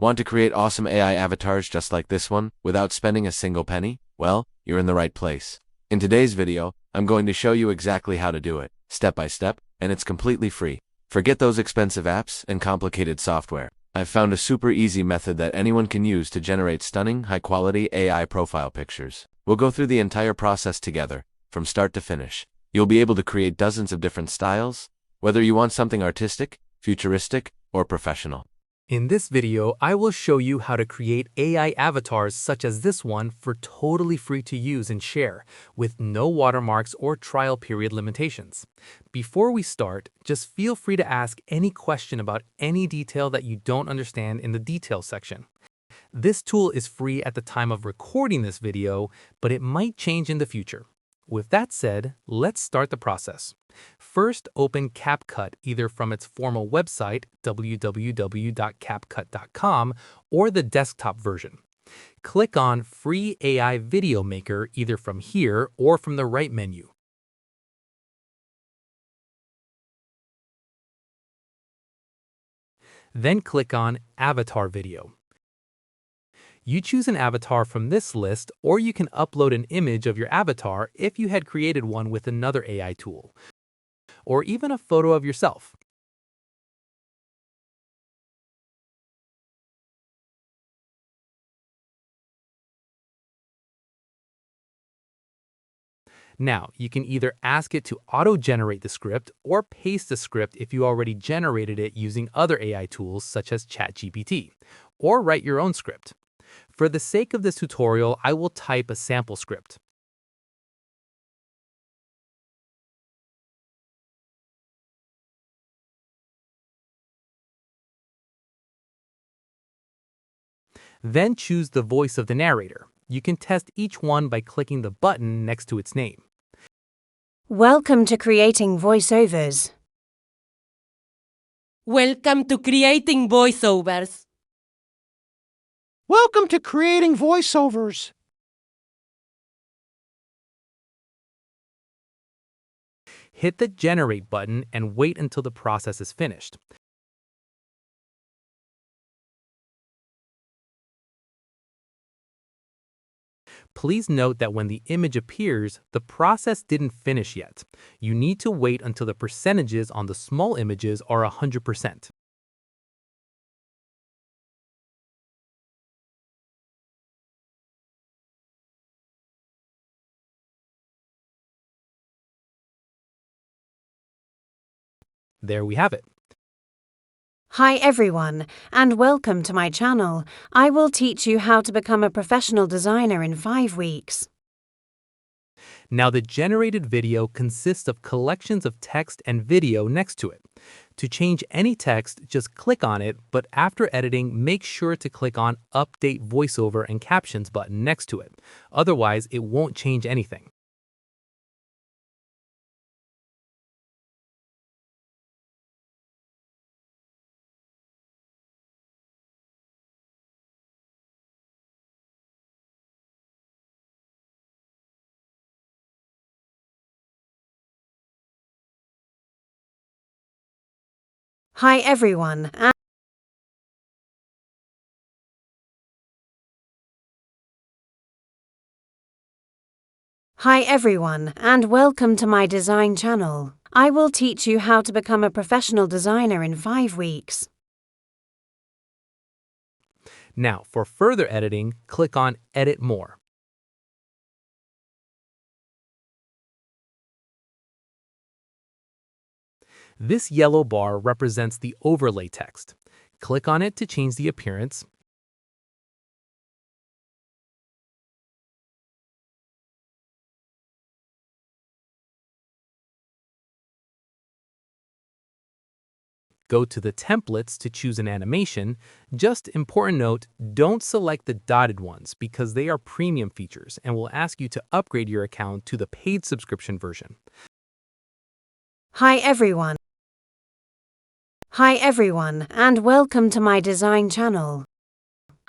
Want to create awesome AI avatars just like this one, without spending a single penny? Well, you're in the right place. In today's video, I'm going to show you exactly how to do it, step by step, and it's completely free. Forget those expensive apps and complicated software. I've found a super easy method that anyone can use to generate stunning, high-quality AI profile pictures. We'll go through the entire process together, from start to finish. You'll be able to create dozens of different styles, whether you want something artistic, futuristic, or professional. In this video, I will show you how to create AI avatars such as this one for totally free to use and share, with no watermarks or trial period limitations. Before we start, just feel free to ask any question about any detail that you don't understand in the details section. This tool is free at the time of recording this video, but it might change in the future. With that said, let's start the process. First, open Capcut either from its formal website, www.capcut.com, or the desktop version. Click on Free AI Video Maker either from here or from the right menu. Then click on Avatar Video. You choose an avatar from this list, or you can upload an image of your avatar if you had created one with another AI tool, or even a photo of yourself. Now, you can either ask it to auto-generate the script or paste the script if you already generated it using other AI tools such as ChatGPT, or write your own script. For the sake of this tutorial, I will type a sample script. Then choose the voice of the narrator. You can test each one by clicking the button next to its name. Welcome to creating voiceovers. Welcome to creating voiceovers. Welcome to creating voiceovers. Hit the Generate button and wait until the process is finished. Please note that when the image appears, the process didn't finish yet. You need to wait until the percentages on the small images are 100%. There we have it. Hi everyone, and welcome to my channel. I will teach you how to become a professional designer in 5 weeks. Now the generated video consists of collections of text and video next to it. To change any text, just click on it, but after editing, make sure to click on Update Voiceover and Captions button next to it. Otherwise, it won't change anything. Hi everyone, and welcome to my design channel. I will teach you how to become a professional designer in 5 weeks. Now, for further editing, click on Edit More. This yellow bar represents the overlay text. Click on it to change the appearance. Go to the templates to choose an animation. Just important note, don't select the dotted ones because they are premium features and will ask you to upgrade your account to the paid subscription version. Hi everyone, and welcome to my design channel.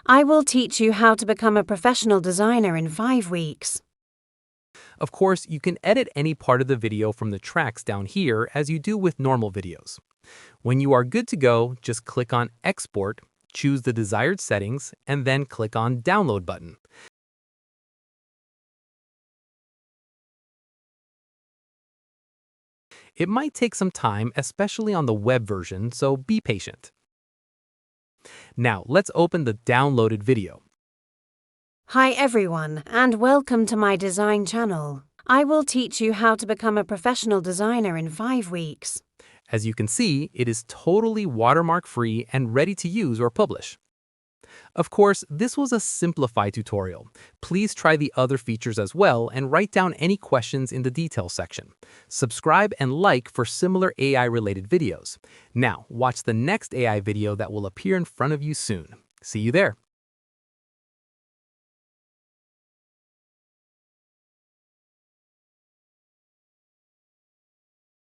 I will teach you how to become a professional designer in 5 weeks. Of course, you can edit any part of the video from the tracks down here as you do with normal videos. When you are good to go, just click on Export, Choose the desired settings and then click on Download button. It might take some time, especially on the web version, so be patient. Now, let's open the downloaded video. Hi everyone, and welcome to my design channel. I will teach you how to become a professional designer in 5 weeks. As you can see, it is totally watermark-free and ready to use or publish. Of course, this was a simplified tutorial. Please try the other features as well and write down any questions in the details section. Subscribe and like for similar AI-related videos. Now, watch the next AI video that will appear in front of you soon. See you there.